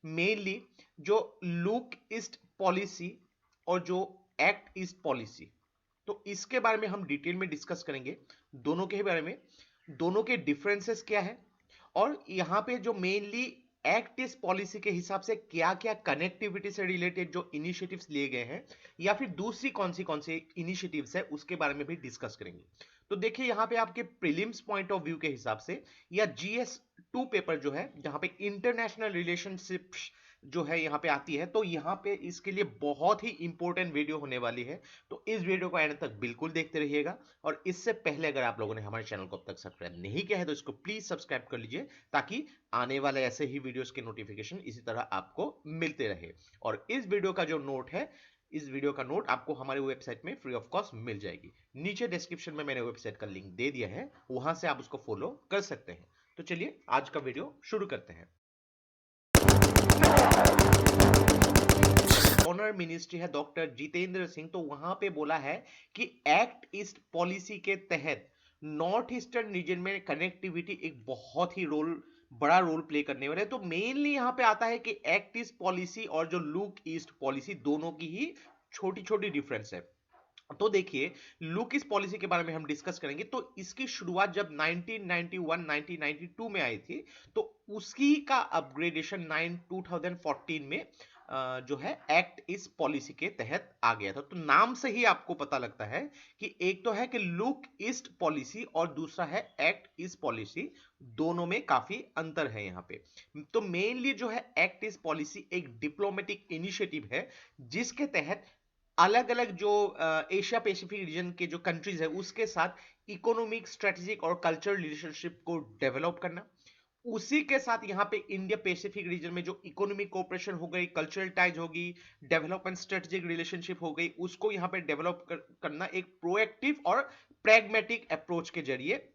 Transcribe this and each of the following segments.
Mainly जो look east policy और जो एक्ट ईस्ट पॉलिसी, तो इसके बारे में हम डिटेल में डिस्कस करेंगे। दोनों के बारे में, दोनों के डिफरेंसेस क्या है, और यहाँ पे जो मेनली एक्ट ईस्ट पॉलिसी के हिसाब से क्या क्या कनेक्टिविटी से रिलेटेड जो इनिशिएटिव्स लिए गए हैं या फिर दूसरी कौन सी इनिशिएटिव्स है उसके बारे में भी डिस्कस करेंगे। तो देखिए यहाँ पे आपके प्रीलिम्स पॉइंट ऑफ व्यू के हिसाब से या GS2 पेपर जो है जहां पे इंटरनेशनल रिलेशनशिप जो है यहाँ पे आती है, तो यहाँ पे इसके लिए बहुत ही इंपॉर्टेंट वीडियो होने वाली है। तो इस वीडियो को एंड तक बिल्कुल देखते रहिएगा। और इससे पहले अगर आप लोगों ने हमारे चैनल को अब तक सब्सक्राइब नहीं किया है तो इसको प्लीज सब्सक्राइब कर लीजिए, ताकि आने वाले ऐसे ही वीडियोस के नोटिफिकेशन इसी तरह आपको मिलते रहे। और इस वीडियो का जो नोट है, इस वीडियो का नोट आपको हमारे वेबसाइट में फ्री ऑफ कॉस्ट मिल जाएगी। नीचे डिस्क्रिप्शन में मैंने वेबसाइट का लिंक दे दिया है, वहां से आप उसको फॉलो कर सकते हैं। तो चलिए आज का वीडियो शुरू करते हैं। ऑनर मिनिस्ट्री है डॉक्टर जितेंद्र सिंह, तो वहां पे बोला है कि एक्ट ईस्ट पॉलिसी के तहत नॉर्थ ईस्टर्न रीजन में कनेक्टिविटी एक बहुत ही बड़ा रोल प्ले करने वाला है। तो मेनली यहां पे आता है कि एक्ट ईस्ट पॉलिसी और जो लुक ईस्ट पॉलिसी दोनों की ही छोटी छोटी डिफरेंस है। तो देखिए, लुक ईस्ट पॉलिसी के बारे में हम डिस्कस करेंगे। तो इसकी शुरुआत जब 1991 1992 में आई थी, तो उसकी का अपग्रेडेशन 2014 में जो है एक्ट इस पॉलिसी के तहत आ गया था। तो नाम से ही आपको पता लगता है कि एक तो है कि लुक ईस्ट पॉलिसी और दूसरा है एक्ट ईस्ट पॉलिसी, दोनों में काफी अंतर है यहाँ पे। तो मेनली जो है एक्ट ईस्ट पॉलिसी एक डिप्लोमेटिक इनिशिएटिव है, जिसके तहत अलग अलग जो एशिया पैसिफिक रीजन के जो कंट्रीज है उसके साथ इकोनॉमिक, स्ट्रेटेजिक और कल्चरल रिलेशनशिप को डेवलप करना। उसी के साथ यहाँ पे इंडिया पैसिफिक रीजन में जो इकोनॉमिक कोऑपरेशन हो गई, कल्चरल टाइज होगी, डेवलपमेंट स्ट्रेटेजिक रिलेशनशिप हो गई, उसको यहाँ पे डेवलप करना एक प्रोएक्टिव और प्रैग्मेटिक अप्रोच के जरिए।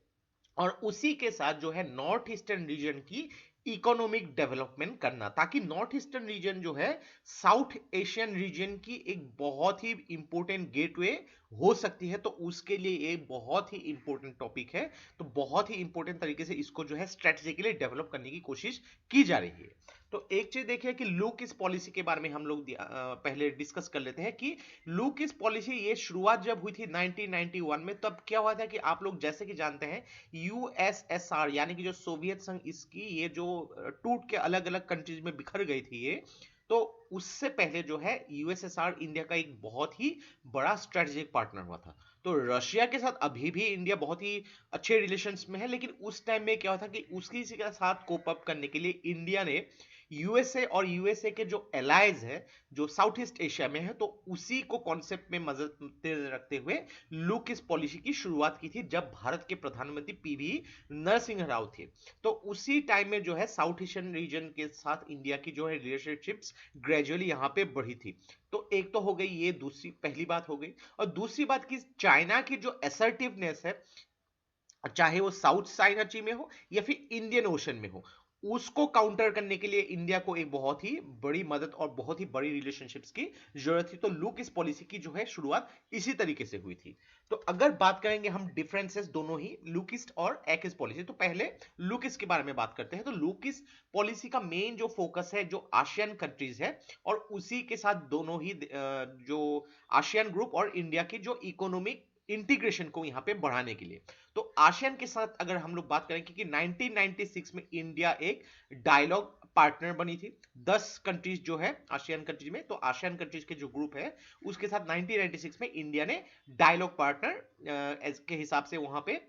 और उसी के साथ जो है नॉर्थ ईस्टर्न रीजन की इकोनॉमिक डेवलपमेंट करना, ताकि नॉर्थ ईस्टर्न रीजन जो है साउथ एशियन रीजन की एक बहुत ही इंपॉर्टेंट गेटवे हो सकती है। तो उसके लिए ये बहुत ही इंपॉर्टेंट टॉपिक है। तो बहुत ही इंपॉर्टेंट तरीके से इसको जो है स्ट्रेटेजिकली डेवलप करने की कोशिश की जा रही है। तो एक चीज देखिए कि लुक इस पॉलिसी के बारे में हम लोग पहले डिस्कस कर लेते हैं कि लुक इस पॉलिसी ये शुरुआत जब हुई थी 1991 में, तब क्या हुआ था कि आप लोग जैसे कि जानते हैं यूएसएसआर यानी कि जो सोवियत संघ, इसकी ये जो टूट के अलग अलग कंट्रीज में बिखर गई थी ये, तो उससे पहले जो है यूएसएसआर इंडिया का एक बहुत ही बड़ा स्ट्रेटेजिक पार्टनर हुआ था। तो रशिया के साथ अभी भी इंडिया बहुत ही अच्छे रिलेशंस में है, लेकिन उस टाइम में क्या हुआ था कि उसकी के साथ कोप अप करने के लिए इंडिया ने यूएसए और यूएसए के जो एलाइज है जो साउथ ईस्ट एशिया में है, तो उसी को कॉन्सेप्ट में मद्देनजर रखते हुए लुक इस पॉलिसी की शुरुआत की थी, जब भारत के प्रधानमंत्री पीवी नरसिंह राव थे। तो उसी टाइम में जो है साउथ एशियन रीजन के साथ इंडिया की जो है रिलेशनशिप्स ग्रेजुअली यहाँ पे बढ़ी थी। तो एक तो हो गई ये, दूसरी पहली बात हो गई। और दूसरी बात की चाइना की जो असर्टिवनेस है, चाहे वो साउथ चाइना सी में हो या फिर इंडियन ओशन में हो, उसको काउंटर करने के लिए इंडिया को एक बहुत ही बड़ी मदद और बहुत ही बड़ी रिलेशनशिप्स की जरूरत थी। तो लुक इस पॉलिसी की जो है शुरुआत इसी तरीके से हुई थी। तो अगर बात करेंगे हम डिफरेंसेस दोनों ही लुकिस्ट और एक्स पॉलिसी, तो पहले लुकिस्ट के बारे में बात करते हैं। तो लुकिस्ट पॉलिसी का मेन जो फोकस है जो आसियान कंट्रीज है, और उसी के साथ दोनों ही जो आसियान ग्रुप और इंडिया की जो इकोनॉमिक इंटीग्रेशन को यहां पे बढ़ाने के लिए। तो आसियान के साथ अगर हम लोग बात करें, क्योंकि 1996 में इंडिया एक डायलॉग पार्टनर बनी थी 10 कंट्रीज जो है आसियान कंट्रीज में, तो आसियान कंट्रीज के जो ग्रुप है उसके साथ 1996 में इंडिया ने डायलॉग पार्टनर के हिसाब से वहां पे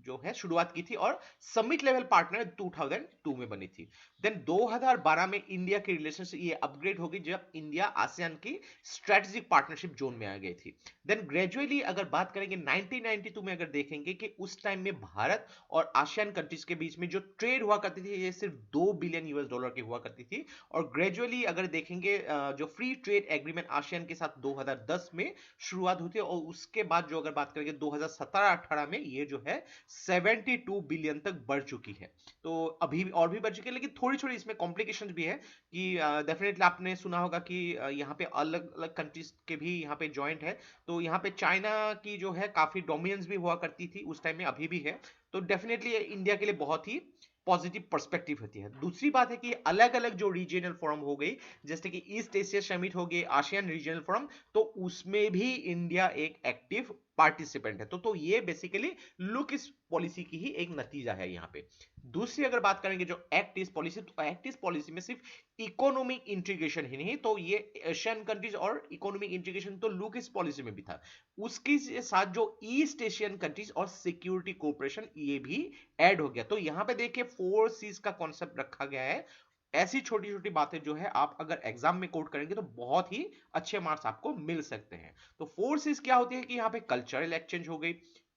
जो है शुरुआत की थी, और समिट लेवल पार्टनर 2002 में बनी थी। देन 2012 में इंडिया की रिलेशनशिप ये अपग्रेड हो गई जब इंडिया आसियान की स्ट्रेटेजिक पार्टनरशिप जोन में आ गई थी। देन ग्रेजुअली अगर बात करेंगे 1992 में, अगर देखेंगे कि उस टाइम में भारत और आसियान कंट्रीज के बीच में जो ट्रेड हुआ करती थी ये सिर्फ $2 बिलियन की हुआ करती थी। और ग्रेजुअली अगर देखेंगे जो फ्री ट्रेड एग्रीमेंट आसियान के साथ 2010 में शुरुआत हुई थी, और उसके बाद जो अगर बात करेंगे 2017-18 में ये जो है 72 बिलियन तक बढ़ चुकी है। तो अभी और भी बढ़ चुकी है, लेकिन थोड़ी थोड़ी इसमें कॉम्प्लिकेशन भी है कि डेफिनेटली आपने सुना होगा कि यहाँ पे अलग अलग कंट्रीज के भी यहाँ पे ज्वाइंट है। तो यहाँ पे चाइना की जो है काफी डोमिनेंस भी हुआ करती थी उस टाइम में, अभी भी है। तो डेफिनेटली इंडिया के लिए बहुत ही पॉजिटिव पर्सपेक्टिव होती है। दूसरी बात है कि अलग अलग जो रीजनल फोरम हो गई, जैसे कि ईस्ट एशिया समिट हो गई, आसियान रीजनल फोरम, तो उसमें भी इंडिया एक एक्टिव पार्टिसिपेंट है। तो ये बेसिकली लुक इस पॉलिसी की ही एक नतीजा है यहाँ पे। दूसरी अगर बात करेंगे जो एक्ट ईस्ट पॉलिसी, तो एक्ट ईस्ट पॉलिसी में सिर्फ इकोनॉमिक इंटीग्रेशन ही नहीं, तो ये एशियन कंट्रीज और इकोनॉमिक इंटीग्रेशन तो लुक इस पॉलिसी में भी था, उसके साथ जो ईस्ट एशियन कंट्रीज और सिक्योरिटी कोऑपरेशन ये भी ऐड हो गया। तो यहां पे देखिए 4 Cs का कॉन्सेप्ट रखा गया है। ऐसी छोटी छोटी बातें जो है आप अगर एग्जाम में कोट करेंगे तो बहुत ही अच्छे मार्क्स आपको मिल सकते हैं। तो 4 Cs क्या होती है कि यहाँ पे कल्चरल एक्सचेंज हो गई,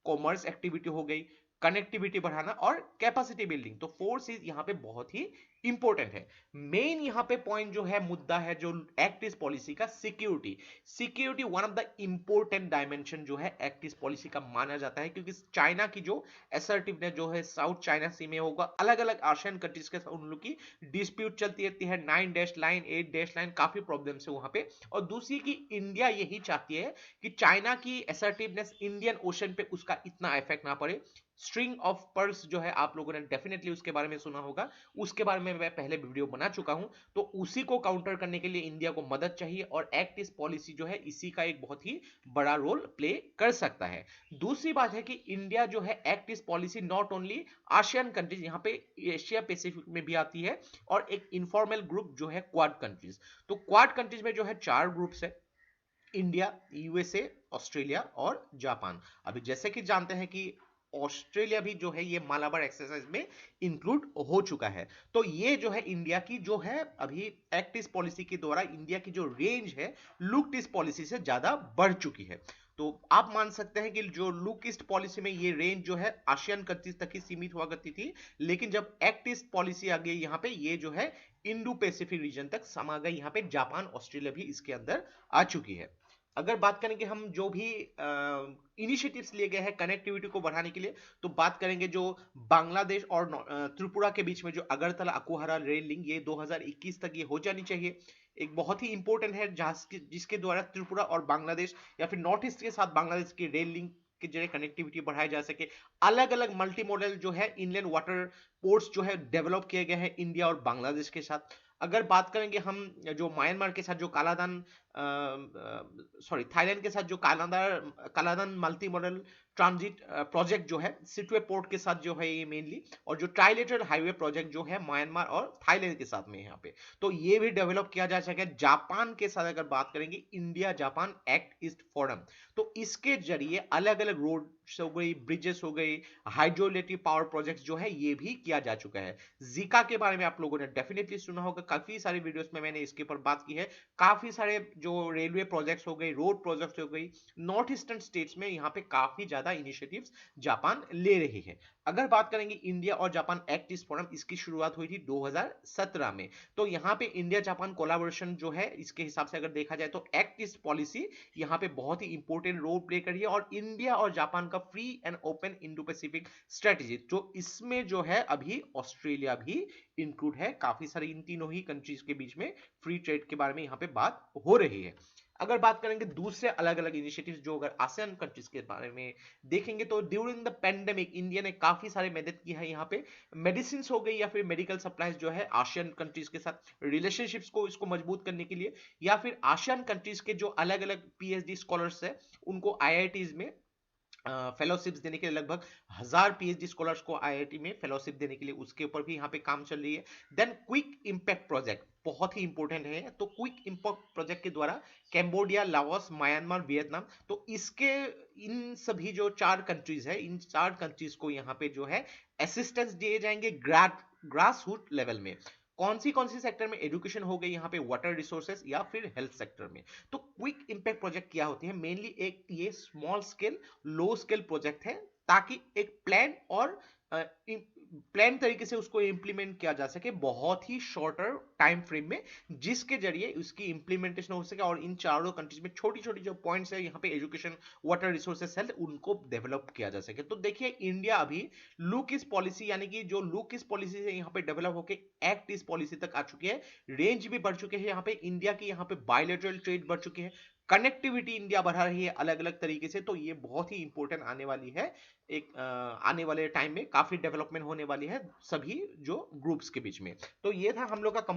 कॉमर्स एक्टिविटी हो गई, कनेक्टिविटी बढ़ाना और कैपेसिटी बिल्डिंग। तो 4 Cs यहाँ पे बहुत ही इंपॉर्टेंट है। मेन यहाँ पे पॉइंट जो है, मुद्दा है जो एक्ट ईस्ट पॉलिसी का, security. Security one of the important dimension जो है एक्ट ईस्ट पॉलिसी का माना जाता है, क्योंकि चाइना की जो असर्टिवनेस जो है साउथ चाइना सी में होगा, अलग अलग आसियान कंट्रीज के साथ उन लोग की डिस्प्यूट चलती रहती है, 9 डैश लाइन 8 डैश लाइन, काफी प्रॉब्लम्स है वहां पे। और दूसरी की इंडिया यही चाहती है कि चाइना की असर्टिवनेस इंडियन ओशन पे उसका इतना इफेक्ट ना पड़े। स्ट्रिंग ऑफ पर्ल्स जो है, आप लोगों ने डेफिनेटली उसके बारे में सुना होगा, उसके बारे में मैं पहले वीडियो बना चुका हूं। तो उसी को काउंटर करने के लिए इंडिया को मदद चाहिए, और एक्ट ईस्ट पॉलिसी जो है इसी का एक बहुत ही बड़ा रोल प्ले कर सकता है। दूसरी बात है कि इंडिया जो है act east policy not only ASEAN countries, यहाँ पे एशिया पैसिफिक में भी आती है, और एक इनफॉर्मल ग्रुप जो है क्वाड कंट्रीज। तो क्वाड कंट्रीज में जो है 4 ग्रुप्स है, इंडिया, यूएसए, ऑस्ट्रेलिया और जापान। अभी जैसे कि जानते हैं कि ऑस्ट्रेलिया भी जो है ये मालाबार एक्सरसाइज में इंक्लूड हो चुका है। तो ये जो है इंडिया की जो है अभी एक्ट ईस्ट पॉलिसी के द्वारा इंडिया की जो रेंज है लुक ईस्ट पॉलिसी से ज्यादा बढ़ चुकी है। तो आप मान सकते हैं कि जो लुक ईस्ट पॉलिसी में ये रेंज जो है आसियान कंट्रीज तक ही सीमित हुआ करती थी, लेकिन जब एक्ट ईस्ट पॉलिसी आ गई यहाँ पे, ये जो है इंडो पैसिफिक रीजन तक समा गई। यहाँ पे जापान, ऑस्ट्रेलिया भी इसके अंदर आ चुकी है। अगर बात करेंगे हम जो भी इनिशिएटिव्स लिए गए हैं कनेक्टिविटी को बढ़ाने के लिए, तो बात करेंगे जो बांग्लादेश और त्रिपुरा के बीच में जो अगरतला अकुहारा रेल लिंक, ये 2021 तक ये हो जानी चाहिए। एक बहुत ही इंपॉर्टेंट है जिसके द्वारा त्रिपुरा और बांग्लादेश या फिर नॉर्थ ईस्ट के साथ बांग्लादेश की रेल लिंक के जरिए कनेक्टिविटी बढ़ाई जा सके। अलग अलग मल्टी मॉडल जो है इनलैंड वाटर पोर्ट्स जो है डेवलप किए गए हैं इंडिया और बांग्लादेश के साथ। अगर बात करेंगे हम जो म्यांमार के साथ जो कालादान, सॉरी थाईलैंड के साथ जो Kaladan multi modal transit project जो है सिटवे पोर्ट के साथ जो है ये मेनली, और जो ट्राइलेटरल हाईवे प्रोजेक्ट जो है म्यांमार और थाईलैंड के साथ में यहाँ पे, तो ये भी डेवलप किया जा सके। जापान के साथ अगर बात करेंगे, India Japan act east forum, तो इसके जरिए अलग अलग रोड हो गई, ब्रिजेस हो गई, हाइड्रोइलेक्ट्रिक पावर प्रोजेक्ट जो है ये भी किया जा चुका है। जीका के बारे में आप लोगों ने डेफिनेटली सुना होगा, काफी सारे वीडियोस में मैंने इसके ऊपर बात की है। काफी सारे जो रेलवे प्रोजेक्ट्स हो गई, रोड प्रोजेक्ट्स हो गई, नॉर्थ ईस्टर्न स्टेट्स में यहाँ पे काफी ज्यादा इनिशिएटिव्स जापान ले रही है। अगर बात करेंगे इंडिया और जापान एक्ट ईस्ट फोरम, इसकी शुरुआत हुई थी 2017 में। तो यहाँ पे इंडिया जापान कोलैबोरेशन जो है, इसके हिसाब से अगर देखा जाए तो एक्ट ईस्ट पॉलिसी यहाँ पे बहुत ही इंपॉर्टेंट रोल प्ले कर रही है। और इंडिया और जापान का free and open Indo Pacific strategy, जो इसमें जो है अभी ऑस्ट्रेलिया भी इंक्लूड है। काफी सारी इन तीनों ही कंट्रीज के बीच में फ्री ट्रेड के बारे में यहाँ पे बात हो रही है। अगर बात करेंगे दूसरे अलग अलग इनिशिएटिव्स जो अगर आसियान कंट्रीज के बारे में देखेंगे, तो ड्यूरिंग द पेंडेमिक इंडिया ने काफी सारे मदद की है। यहाँ पे मेडिसिन हो गई या फिर मेडिकल सप्लाईज जो है आसियान कंट्रीज के साथ रिलेशनशिप्स को इसको मजबूत करने के लिए, या फिर आसियान कंट्रीज के जो अलग अलग पीएचडी स्कॉलर्स है उनको आईआईटीज में फेलोशिप्स देने के लिए, लगभग 1000 पीएचडी स्कॉलर्स को आईआईटी में फेलोशिप देने के लिए, उसके ऊपर भी यहाँ पे काम चल रही है। देन क्विक इंपैक्ट प्रोजेक्ट बहुत ही इंपॉर्टेंट है। तो क्विक इंपैक्ट प्रोजेक्ट के द्वारा कैम्बोडिया, लाओस, म्यांमार, वियतनाम, तो इसके इन सभी जो 4 कंट्रीज है, इन 4 कंट्रीज को यहाँ पे जो है असिस्टेंस दिए जाएंगे ग्रास रूट लेवल में। कौन सी सेक्टर में? एजुकेशन हो गई, यहाँ पे वाटर रिसोर्सेज, या फिर हेल्थ सेक्टर में। तो क्विक इंपैक्ट प्रोजेक्ट क्या होती है? मेनली एक ये स्मॉल स्केल लो स्केल प्रोजेक्ट है, ताकि एक प्लान और प्लान तरीके से उसको इंप्लीमेंट किया जा सके बहुत ही शॉर्टर टाइम फ्रेम में, जिसके जरिए उसकी इंप्लीमेंटेशन हो सके। और इन चारों कंट्रीज में छोटी छोटी जो पॉइंट्स है यहाँ पे एजुकेशन, वाटर रिसोर्सेज, हेल्थ, उनको डेवलप किया जा सके। तो देखिए इंडिया अभी लुक ईस्ट पॉलिसी, यानी कि जो लुक ईस्ट पॉलिसी से यहाँ पे डेवलप होकर एक्ट ईस्ट पॉलिसी तक आ चुकी है। रेंज भी बढ़ चुके हैं यहाँ पे, इंडिया की यहाँ पे बायलैटरल ट्रेड बढ़ चुकी है, कनेक्टिविटी इंडिया बढ़ा रही है अलग अलग तरीके से, तो ये बहुत ही इंपॉर्टेंट आने वाली है। एक आने वाले टाइम में काफी डेवलपमेंट होने वाली है सभी जो ग्रुप्स के बीच में। तो ये था हम लोग का